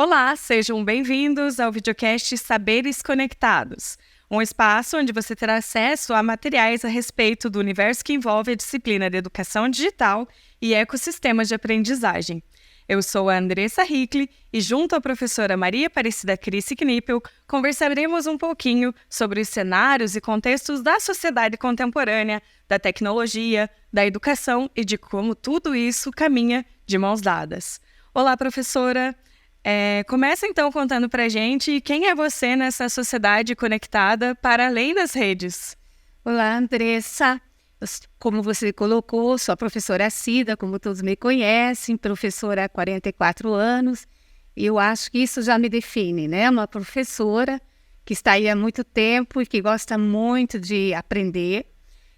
Olá, sejam bem-vindos ao videocast Saberes Conectados, um espaço onde você terá acesso a materiais a respeito do universo que envolve a disciplina de educação digital e ecossistemas de aprendizagem. Eu sou a Andressa Hickley e, junto à professora Maria Aparecida Crissi Knippel, conversaremos um pouquinho sobre os cenários e contextos da sociedade contemporânea, da tecnologia, da educação e de como tudo isso caminha de mãos dadas. Olá, professora! Começa então contando pra gente quem é você nessa sociedade conectada para além das redes. Olá, Andressa. Como você colocou, sou a professora Cida, como todos me conhecem, professora há 44 anos. E eu acho que isso já me define, né? Uma professora que está aí há muito tempo e que gosta muito de aprender.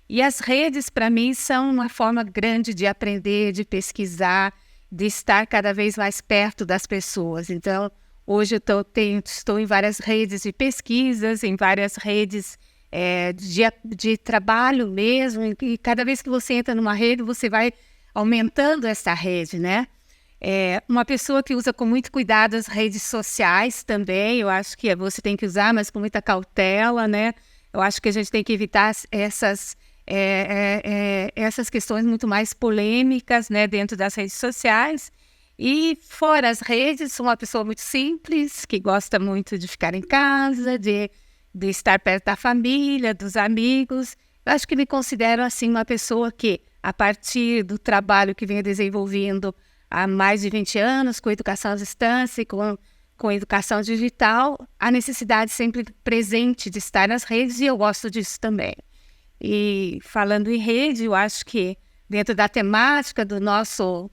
E as redes, para mim, são uma forma grande de aprender, de pesquisar, de estar cada vez mais perto das pessoas. Então, hoje estou em várias redes de pesquisas, em várias redes de trabalho mesmo, e cada vez que você entra numa rede, você vai aumentando essa rede, né? Uma pessoa que usa com muito cuidado as redes sociais também, eu acho que você tem que usar, mas com muita cautela, né? Eu acho que a gente tem que evitar essas questões muito mais polêmicas, né, dentro das redes sociais. E fora as redes, sou uma pessoa muito simples, que gosta muito de ficar em casa, de estar perto da família, dos amigos. Eu acho que me considero assim uma pessoa que, a partir do trabalho que venho desenvolvendo há mais de 20 anos, com educação à distância e com educação digital, a necessidade sempre presente de estar nas redes, e eu gosto disso também. E falando em rede, eu acho que dentro da temática do nosso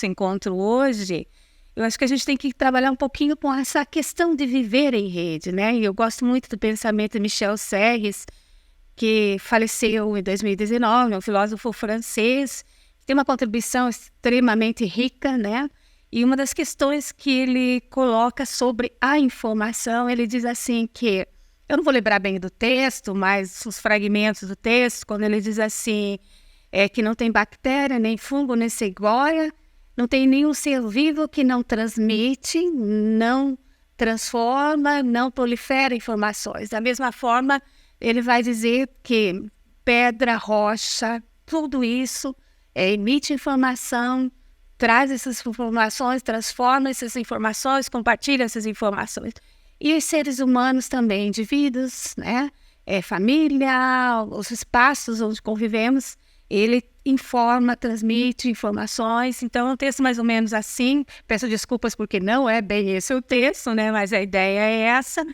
encontro hoje, eu acho que a gente tem que trabalhar um pouquinho com essa questão de viver em rede, né? E eu gosto muito do pensamento de Michel Serres, que faleceu em 2019, é um filósofo francês, que tem uma contribuição extremamente rica, né? E uma das questões que ele coloca sobre a informação, ele diz assim que, eu não vou lembrar bem do texto, mas os fragmentos do texto, quando ele diz assim, que não tem bactéria, nem fungo, nem cegonha, não tem nenhum ser vivo que não transmite, não transforma, não prolifera informações. Da mesma forma, ele vai dizer que pedra, rocha, tudo isso emite informação, traz essas informações, transforma essas informações, compartilha essas informações. E os seres humanos também, indivíduos, né? Família, os espaços onde convivemos, ele informa, transmite informações. Então, é um texto mais ou menos assim. Peço desculpas porque não é bem esse o texto, né? Mas a ideia é essa.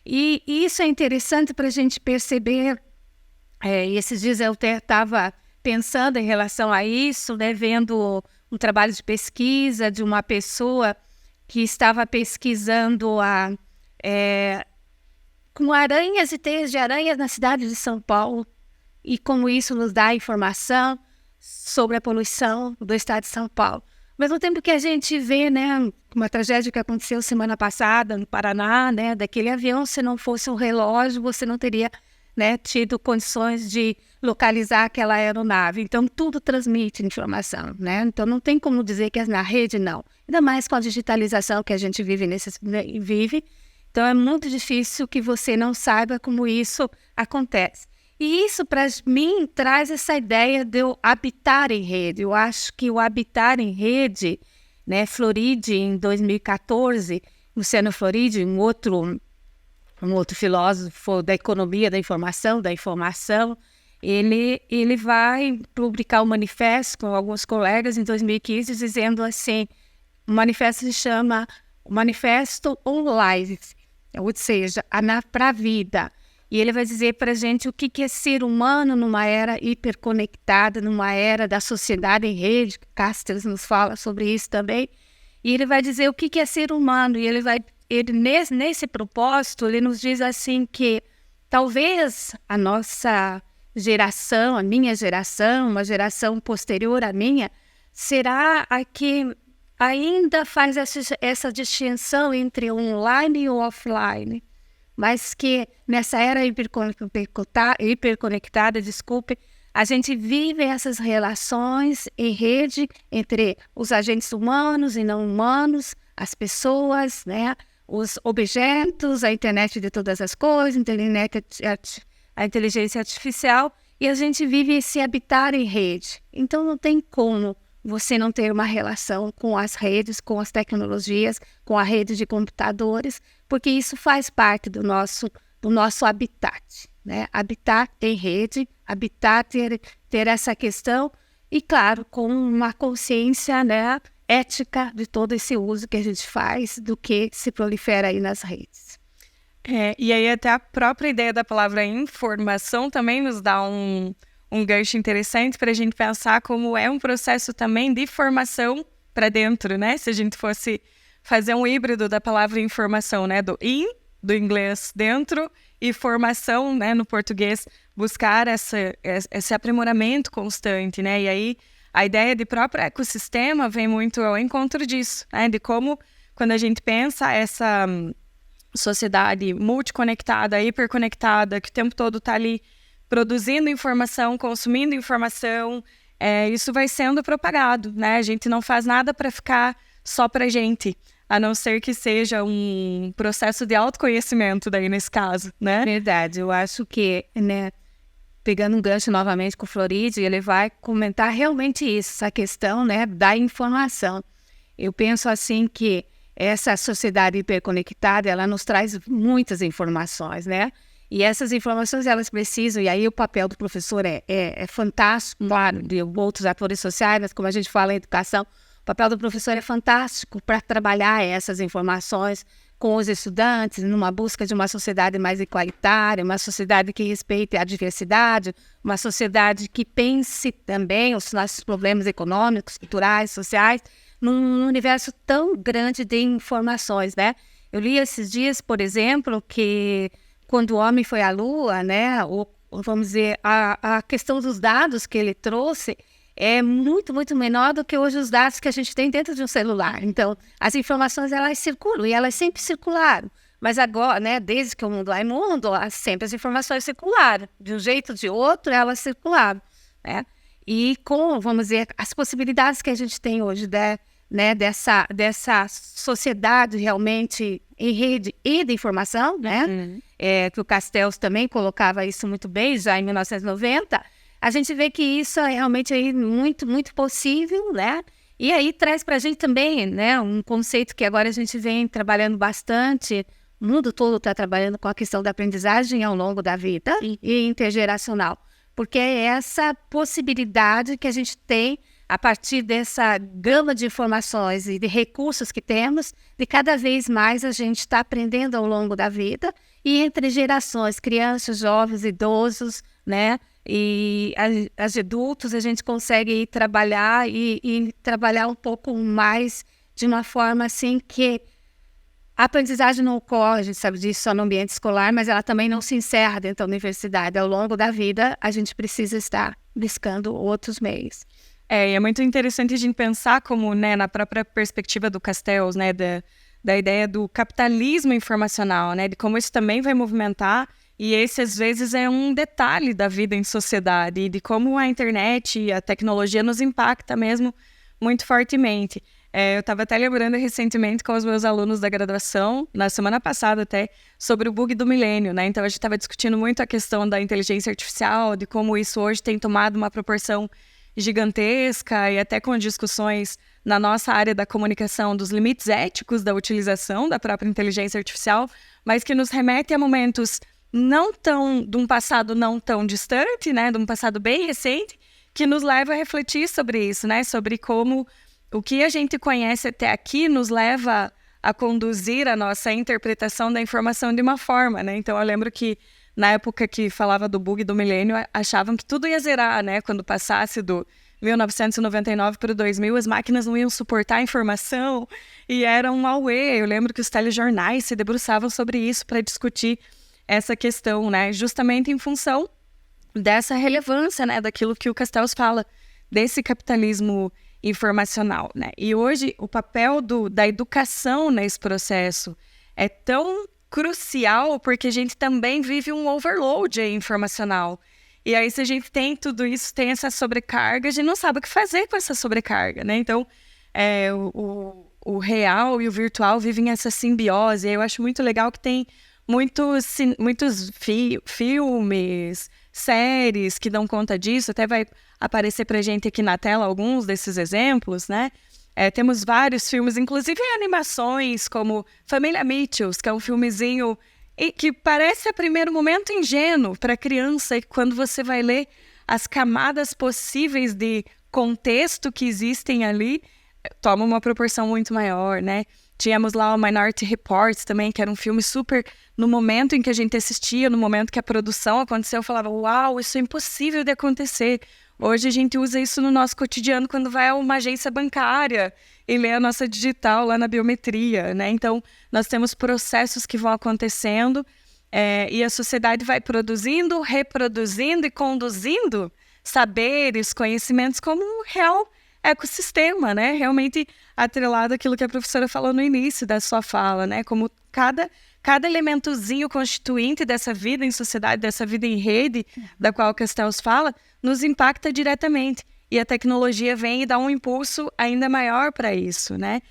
E isso é interessante para a gente perceber. Esses dias eu estava pensando em relação a isso, né? Vendo um trabalho de pesquisa de uma pessoa que estava pesquisando com aranhas e teias de aranhas na cidade de São Paulo, e como isso nos dá informação sobre a poluição do estado de São Paulo. Ao mesmo tempo que a gente vê, né, uma tragédia que aconteceu semana passada no Paraná, né, daquele avião, se não fosse um relógio, você não teria, né, tido condições de localizar aquela aeronave. Então, tudo transmite informação, né? Então, não tem como dizer que é na rede, não. Ainda mais com a digitalização que a gente vive. Então, é muito difícil que você não saiba como isso acontece. E isso, para mim, traz essa ideia de eu habitar em rede. Eu acho que o habitar em rede, né, Floridi, em 2014, Luciano Floridi, um outro filósofo da economia da informação, ele vai publicar um manifesto com alguns colegas em 2015, dizendo assim, o manifesto se chama o Manifesto on Life, ou seja, para a vida. E ele vai dizer para a gente o que é ser humano numa era hiperconectada, numa era da sociedade em rede. Castells nos fala sobre isso também. E ele vai dizer o que é ser humano. E nesse propósito, ele nos diz assim que talvez a nossa geração, a minha geração, uma geração posterior à minha, será a que ainda faz essa distinção entre o online e o offline. Mas que nessa era hiperconectada, a gente vive essas relações em rede entre os agentes humanos e não humanos, as pessoas, né? Os objetos, a internet de todas as coisas, a inteligência artificial, e a gente vive esse habitar em rede. Então não tem como você não ter uma relação com as redes, com as tecnologias, com a rede de computadores, porque isso faz parte do nosso habitat, né? Habitar em rede, habitar, ter essa questão, e claro, com uma consciência, né, ética de todo esse uso que a gente faz do que se prolifera aí nas redes. E aí até a própria ideia da palavra informação também nos dá um gancho interessante para a gente pensar como é um processo também de formação para dentro, né? Se a gente fosse fazer um híbrido da palavra informação, né? Do inglês dentro, e formação, né? No português, buscar esse aprimoramento constante, né? E aí a ideia de próprio ecossistema vem muito ao encontro disso, né? De como, quando a gente pensa essa sociedade multiconectada, hiperconectada, que o tempo todo está ali produzindo informação, consumindo informação, isso vai sendo propagado, né? A gente não faz nada para ficar só para a gente, a não ser que seja um processo de autoconhecimento daí nesse caso, né? Verdade, eu acho que, né, pegando um gancho novamente com o Floride, ele vai comentar realmente isso, essa questão, né, da informação. Eu penso assim que essa sociedade hiperconectada, ela nos traz muitas informações, né? E essas informações, elas precisam, e aí o papel do professor é fantástico, claro, de outros atores sociais, mas como a gente fala em educação, o papel do professor é fantástico para trabalhar essas informações com os estudantes, numa busca de uma sociedade mais igualitária, uma sociedade que respeite a diversidade, uma sociedade que pense também os nossos problemas econômicos, culturais, sociais, num universo tão grande de informações, né? Eu li esses dias, por exemplo, que quando o homem foi à Lua, né, ou vamos dizer, a questão dos dados que ele trouxe é muito, muito menor do que hoje os dados que a gente tem dentro de um celular. Então, as informações, elas circulam, e elas sempre circularam. Mas agora, né, desde que o mundo é mundo, sempre as informações circularam. De um jeito ou de outro, elas circularam, né? E com, vamos dizer, as possibilidades que a gente tem hoje, né, dessa sociedade realmente em rede e de informação, né? Que o Castells também colocava isso muito bem, já em 1990, a gente vê que isso é realmente aí muito, muito possível, né? E aí traz para a gente também, né, um conceito que agora a gente vem trabalhando bastante, o mundo todo está trabalhando com a questão da aprendizagem ao longo da vida e intergeracional, porque é essa possibilidade que a gente tem a partir dessa gama de informações e de recursos que temos, de cada vez mais a gente está aprendendo ao longo da vida, e entre gerações, crianças, jovens, idosos, né, e as adultos, a gente consegue ir trabalhar e trabalhar um pouco mais de uma forma assim que a aprendizagem não ocorre, a gente sabe disso, só no ambiente escolar, mas ela também não se encerra dentro da universidade. Ao longo da vida, a gente precisa estar buscando outros meios. E é muito interessante a gente pensar como, né, na própria perspectiva do Castells, né, da ideia do capitalismo informacional, né, de como isso também vai movimentar, e esse às vezes é um detalhe da vida em sociedade, e de como a internet e a tecnologia nos impacta mesmo muito fortemente. Eu estava até lembrando recentemente com os meus alunos da graduação, na semana passada até, sobre o bug do milênio, né? Então a gente estava discutindo muito a questão da inteligência artificial, de como isso hoje tem tomado uma proporção gigantesca, e até com discussões na nossa área da comunicação dos limites éticos da utilização da própria inteligência artificial, mas que nos remete a momentos de um passado não tão distante, né, de um passado bem recente, que nos leva a refletir sobre isso, né, sobre como o que a gente conhece até aqui nos leva a conduzir a nossa interpretação da informação de uma forma, né? Então eu lembro que na época que falava do bug do milênio, achavam que tudo ia zerar, né? Quando passasse do 1999 para o 2000, as máquinas não iam suportar a informação e era um auê. Eu lembro que os telejornais se debruçavam sobre isso para discutir essa questão, né? Justamente em função dessa relevância, né? Daquilo que o Castells fala, desse capitalismo informacional, né? E hoje o papel da educação nesse processo é tão crucial, porque a gente também vive um overload informacional. E aí, se a gente tem tudo isso, tem essa sobrecarga, a gente não sabe o que fazer com essa sobrecarga, né? Então, o o real e o virtual vivem essa simbiose. Eu acho muito legal que tem muitos filmes, séries que dão conta disso. Até vai aparecer pra gente aqui na tela alguns desses exemplos, né? Temos vários filmes, inclusive animações, como Família Mitchells, que é um filmezinho que parece a primeiro momento ingênuo para criança, e quando você vai ler as camadas possíveis de contexto que existem ali, toma uma proporção muito maior, né? Tínhamos lá o Minority Report também, que era um filme super... No momento em que a gente assistia, no momento que a produção aconteceu, eu falava, uau, isso é impossível de acontecer. Hoje a gente usa isso no nosso cotidiano quando vai a uma agência bancária e lê a nossa digital lá na biometria, né? Então, nós temos processos que vão acontecendo e a sociedade vai produzindo, reproduzindo e conduzindo saberes, conhecimentos como um real ecossistema, né? Realmente atrelado àquilo que a professora falou no início da sua fala, né? Como cada elementozinho constituinte dessa vida em sociedade, dessa vida em rede, da qual o Castells fala, nos impacta diretamente. E a tecnologia vem e dá um impulso ainda maior para isso, né?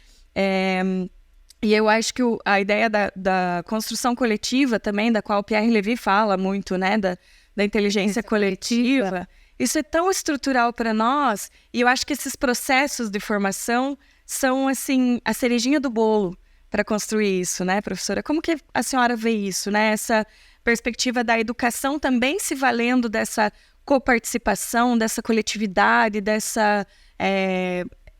E eu acho que a ideia da construção coletiva também, da qual o Pierre Levy fala muito, né? Da inteligência coletiva. Isso é tão estrutural para nós, e eu acho que esses processos de formação são, assim, a cerejinha do bolo para construir isso, né, professora? Como que a senhora vê isso, né? Essa perspectiva da educação também se valendo dessa coparticipação, dessa coletividade,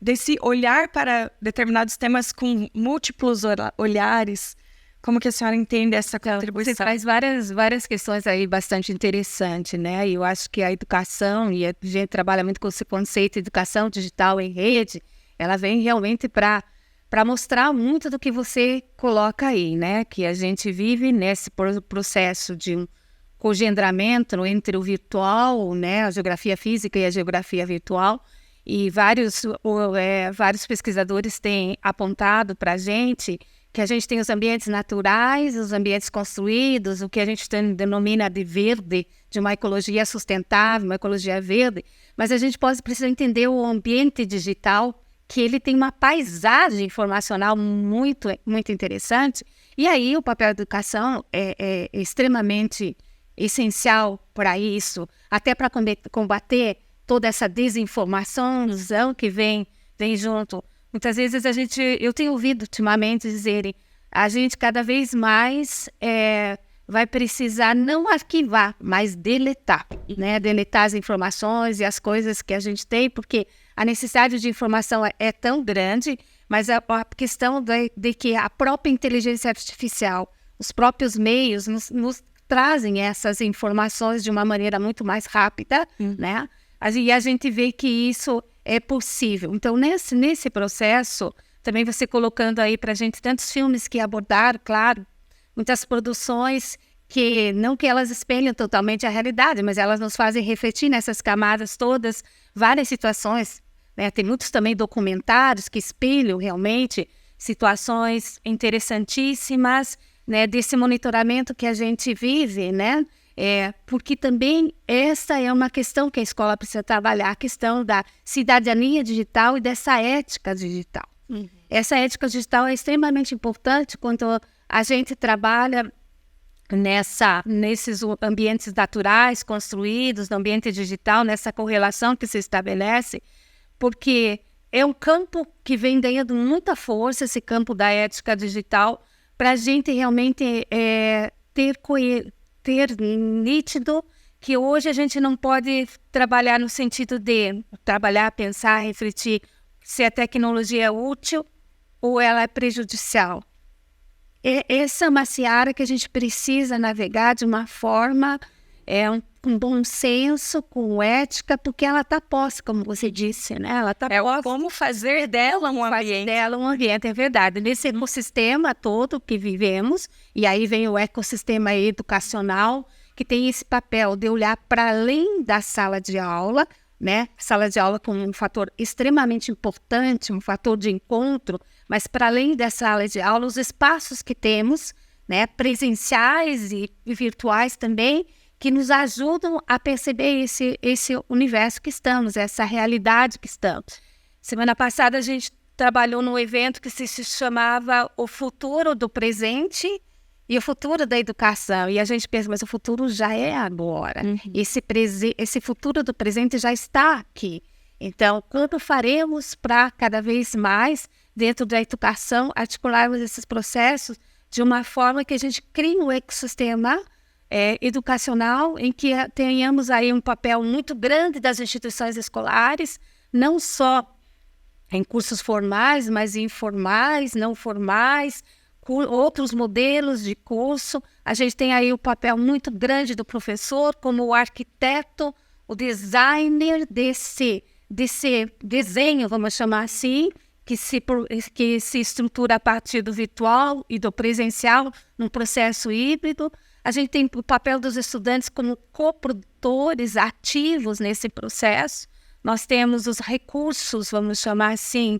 desse olhar para determinados temas com múltiplos olhares. Como que a senhora entende essa contribuição? Você traz várias questões aí bastante interessantes, né? E eu acho que a educação, e a gente trabalha muito com esse conceito de educação digital em rede, ela vem realmente para mostrar muito do que você coloca aí, né? Que a gente vive nesse processo de um cogendramento entre o virtual, né? A geografia física e a geografia virtual, e vários pesquisadores têm apontado para a gente que a gente tem os ambientes naturais, os ambientes construídos, o que a gente denomina de verde, de uma ecologia sustentável, uma ecologia verde, mas a gente precisa entender o ambiente digital, que ele tem uma paisagem informacional muito, muito interessante, e aí o papel da educação é extremamente essencial para isso, até para combater toda essa desinformação que vem junto. Muitas vezes eu tenho ouvido ultimamente dizerem, a gente cada vez mais vai precisar não arquivar, mas deletar, né? Deletar as informações e as coisas que a gente tem, porque a necessidade de informação é tão grande, mas a questão de que a própria inteligência artificial, os próprios meios nos trazem essas informações de uma maneira muito mais rápida, né? E a gente vê que isso é possível. Então, nesse processo, também você colocando aí para a gente tantos filmes que abordaram, claro, muitas produções que, não que elas espelham totalmente a realidade, mas elas nos fazem refletir nessas camadas todas, várias situações, né? Tem muitos também documentários que espelham realmente situações interessantíssimas, né? Desse monitoramento que a gente vive, né? Porque também essa é uma questão que a escola precisa trabalhar, a questão da cidadania digital e dessa ética digital. Essa ética digital é extremamente importante quando a gente trabalha nesses ambientes naturais construídos, no ambiente digital, nessa correlação que se estabelece, porque é um campo que vem ganhando muita força, esse campo da ética digital, para a gente realmente ter nítido que hoje a gente não pode trabalhar no sentido de trabalhar, pensar, refletir se a tecnologia é útil ou ela é prejudicial. Essa é uma seara que a gente precisa navegar de uma forma, com bom senso, com ética, porque ela está posta, como você disse, né? Ela tá posta. Como fazer dela um ambiente. É verdade. Nesse ecossistema todo que vivemos, e aí vem o ecossistema educacional, que tem esse papel de olhar para além da sala de aula, né? Sala de aula como um fator extremamente importante, um fator de encontro, mas para além da sala de aula, os espaços que temos, né? Presenciais e virtuais também, que nos ajudam a perceber esse universo que estamos, essa realidade que estamos. Semana passada a gente trabalhou num evento que se chamava O Futuro do Presente e o Futuro da Educação. E a gente pensa, mas o futuro já é agora. Esse futuro do presente já está aqui. Então, como faremos para cada vez mais, dentro da educação, articularmos esses processos de uma forma que a gente crie um ecossistema educacional em que tenhamos aí um papel muito grande das instituições escolares, não só em cursos formais, mas informais, não formais, outros modelos de curso. A gente tem aí o papel muito grande do professor como o arquiteto, o designer desse desenho, vamos chamar assim, que se estrutura a partir do virtual e do presencial num processo híbrido. A gente tem o papel dos estudantes como coprodutores ativos nesse processo. Nós temos os recursos, vamos chamar assim,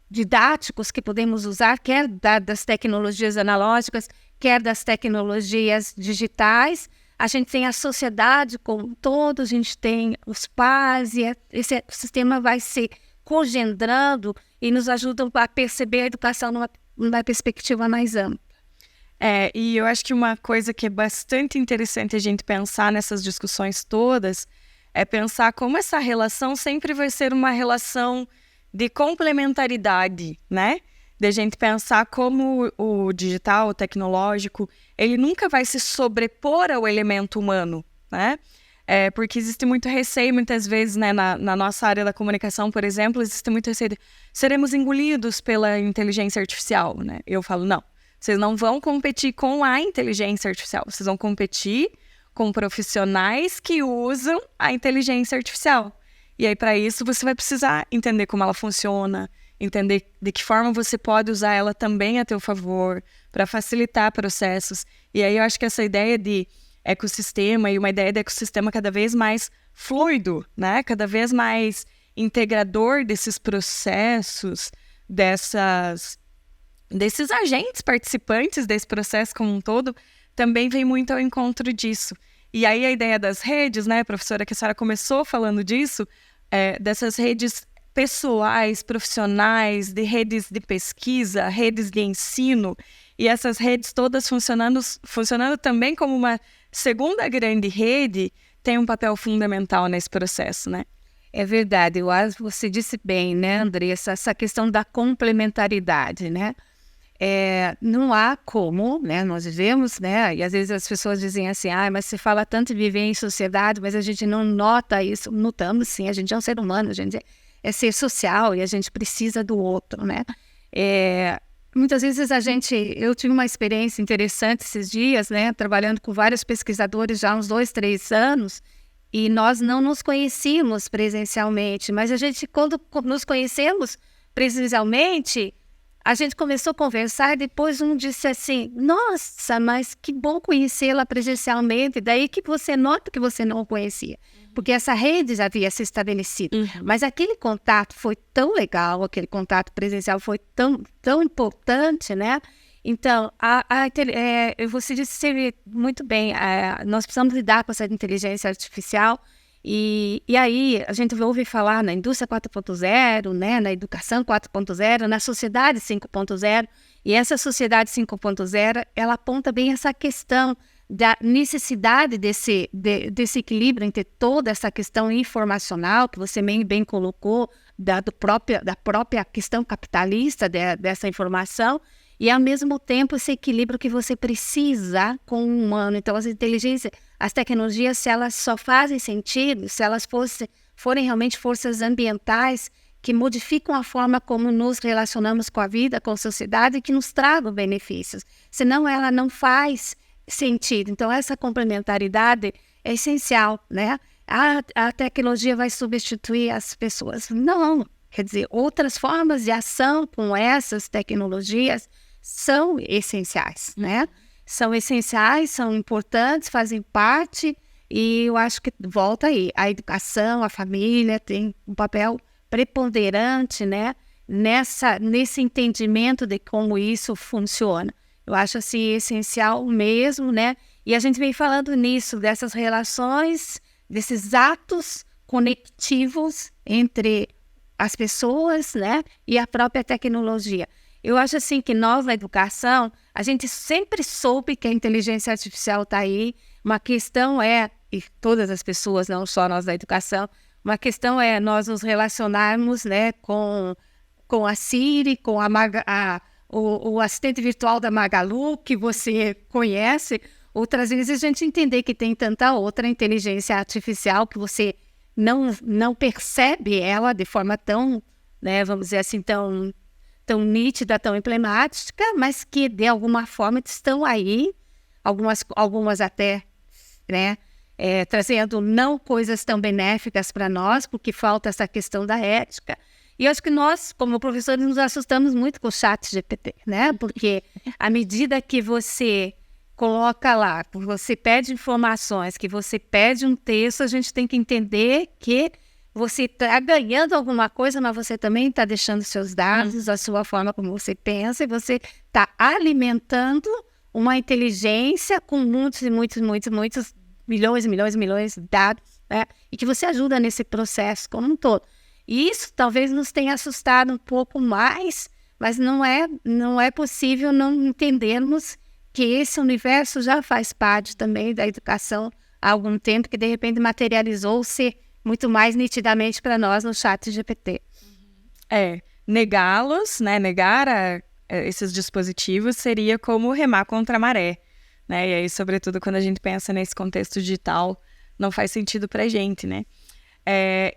didáticos que podemos usar, quer das tecnologias analógicas, quer das tecnologias digitais. A gente tem a sociedade como um todo, a gente tem os pais, e esse ecossistema vai se cogendrando e nos ajuda a perceber a educação numa perspectiva mais ampla. E eu acho que uma coisa que é bastante interessante a gente pensar nessas discussões todas é pensar como essa relação sempre vai ser uma relação de complementaridade, né? De a gente pensar como o digital, o tecnológico, ele nunca vai se sobrepor ao elemento humano, né? Porque existe muito receio, muitas vezes, né, na nossa área da comunicação, por exemplo, existe muito receio de seremos engolidos pela inteligência artificial, né? Eu falo, não, vocês não vão competir com a inteligência artificial, vocês vão competir com profissionais que usam a inteligência artificial. E aí, para isso, você vai precisar entender como ela funciona, entender de que forma você pode usar ela também a teu favor, para facilitar processos. E aí, eu acho que essa ideia de ecossistema e uma ideia de ecossistema cada vez mais fluido, né? Cada vez mais integrador desses processos, desses agentes participantes desse processo como um todo, também vem muito ao encontro disso. E aí a ideia das redes, né, professora, que a senhora começou falando disso, dessas redes pessoais, profissionais, de redes de pesquisa, redes de ensino, e essas redes todas funcionando também como uma segunda grande rede, tem um papel fundamental nesse processo, né? É verdade, eu acho que você disse bem, né, Andressa, essa questão da complementaridade, né? Não há como, né, nós vivemos, né, e às vezes as pessoas dizem assim, mas você fala tanto de viver em sociedade, mas a gente não nota isso. Notamos sim, a gente é um ser humano, a gente é ser social e a gente precisa do outro, né? Muitas vezes eu tive uma experiência interessante esses dias, né, trabalhando com vários pesquisadores já há uns 2, 3 anos, e nós não nos conhecíamos presencialmente, mas a gente, quando nos conhecemos presencialmente, a gente começou a conversar e depois um disse assim, nossa, mas que bom conhecê-la presencialmente, daí que você nota que você não o conhecia, porque essa rede já havia se estabelecido, mas aquele contato foi tão legal, aquele contato presencial foi tão, tão importante, né? Então, você disse muito bem, nós precisamos lidar com essa inteligência artificial. E aí a gente ouve falar na indústria 4.0, né, na educação 4.0, na sociedade 5.0, e essa sociedade 5.0, ela aponta bem essa questão da necessidade desse equilíbrio entre toda essa questão informacional, que você bem colocou, da própria questão capitalista dessa informação, e ao mesmo tempo esse equilíbrio que você precisa com o humano. Então as tecnologias, se elas só fazem sentido, se elas forem realmente forças ambientais que modificam a forma como nos relacionamos com a vida, com a sociedade, e que nos tragam benefícios. Senão ela não faz sentido. Então essa complementaridade é essencial, né? A tecnologia vai substituir as pessoas. Não, quer dizer, outras formas de ação com essas tecnologias são essenciais, né? São essenciais, são importantes, fazem parte, e eu acho que volta aí, a educação, a família tem um papel preponderante, né? Nesse entendimento de como isso funciona. Eu acho assim essencial mesmo, né? E a gente vem falando nisso, dessas relações, desses atos conectivos entre as pessoas, né, e a própria tecnologia. Eu acho assim que nós, na educação, a gente sempre soube que a inteligência artificial está aí. Uma questão é, e todas as pessoas, não só nós da educação, uma questão é nós nos relacionarmos, né, com a Siri, com o assistente virtual da Magalu, que você conhece. Outras vezes a gente entender que tem tanta outra inteligência artificial que você não percebe ela de forma tão, né, vamos dizer assim, tão nítida, tão emblemática, mas que de alguma forma estão aí, algumas até, né, trazendo não coisas tão benéficas para nós, porque falta essa questão da ética. E eu acho que nós, como professores, nos assustamos muito com o ChatGPT, né? Porque à medida que você coloca lá, que você pede informações, que você pede um texto, a gente tem que entender que você está ganhando alguma coisa, mas você também está deixando seus dados, a sua forma como você pensa, e você está alimentando uma inteligência com muitos milhões de dados, né? E que você ajuda nesse processo como um todo. E isso talvez nos tenha assustado um pouco mais, mas não é possível não entendermos que esse universo já faz parte também da educação há algum tempo, que de repente materializou-se muito mais nitidamente para nós no ChatGPT. Negá-los, né, negar esses dispositivos seria como remar contra a maré, né? E aí, sobretudo, quando a gente pensa nesse contexto digital, não faz sentido para a gente, né?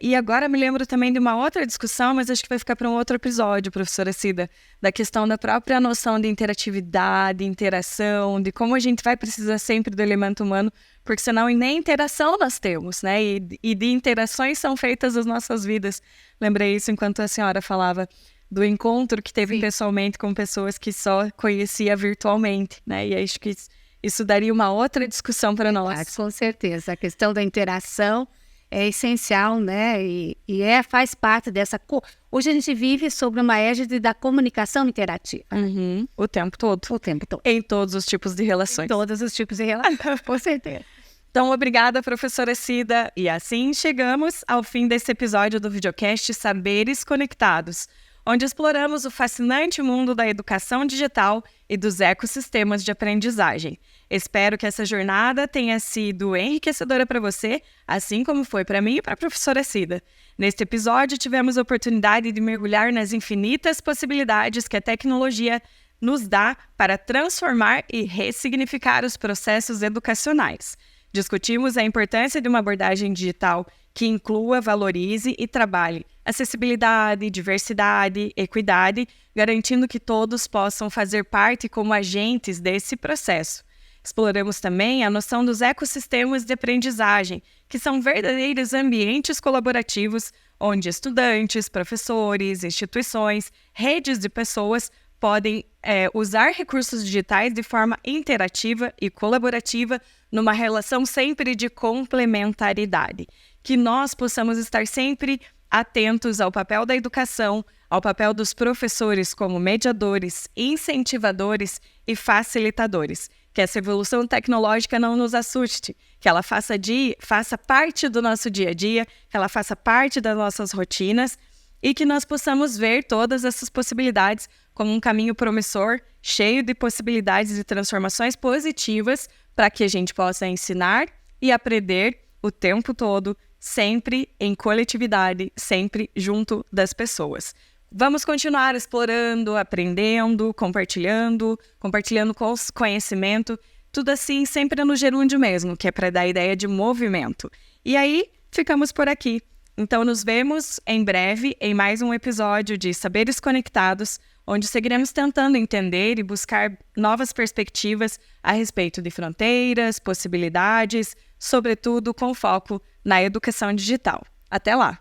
E agora me lembro também de uma outra discussão, mas acho que vai ficar para um outro episódio, professora Cida, da questão da própria noção de interatividade, interação, de como a gente vai precisar sempre do elemento humano, porque senão nem interação nós temos, né? E de interações são feitas as nossas vidas. Lembrei isso enquanto a senhora falava do encontro que teve pessoalmente com pessoas que só conhecia virtualmente, né? E acho que isso daria uma outra discussão para nós. Com certeza, a questão da interação é essencial, né? E faz parte dessa... Hoje a gente vive sobre uma égide da comunicação interativa. O tempo todo. O tempo todo. Em todos os tipos de relações. Em todos os tipos de relações, com certeza. Então, obrigada, professora Cida. E assim chegamos ao fim desse episódio do videocast Saberes Conectados, onde exploramos o fascinante mundo da educação digital e dos ecossistemas de aprendizagem. Espero que essa jornada tenha sido enriquecedora para você, assim como foi para mim e para a professora Cida. Neste episódio, tivemos a oportunidade de mergulhar nas infinitas possibilidades que a tecnologia nos dá para transformar e ressignificar os processos educacionais. Discutimos a importância de uma abordagem digital que inclua, valorize e trabalhe acessibilidade, diversidade, equidade, garantindo que todos possam fazer parte como agentes desse processo. Exploramos também a noção dos ecossistemas de aprendizagem, que são verdadeiros ambientes colaborativos onde estudantes, professores, instituições, redes de pessoas podem usar recursos digitais de forma interativa e colaborativa numa relação sempre de complementaridade. Que nós possamos estar sempre atentos ao papel da educação, ao papel dos professores como mediadores, incentivadores e facilitadores. Que essa evolução tecnológica não nos assuste, que ela faça parte do nosso dia a dia, que ela faça parte das nossas rotinas e que nós possamos ver todas essas possibilidades como um caminho promissor, cheio de possibilidades e transformações positivas para que a gente possa ensinar e aprender o tempo todo, sempre em coletividade, sempre junto das pessoas. Vamos continuar explorando, aprendendo, compartilhando conhecimento, tudo assim sempre no gerúndio mesmo, que é para dar a ideia de movimento. E aí, ficamos por aqui. Então, nos vemos em breve em mais um episódio de Saberes Conectados, onde seguiremos tentando entender e buscar novas perspectivas a respeito de fronteiras, possibilidades, sobretudo com foco na educação digital. Até lá!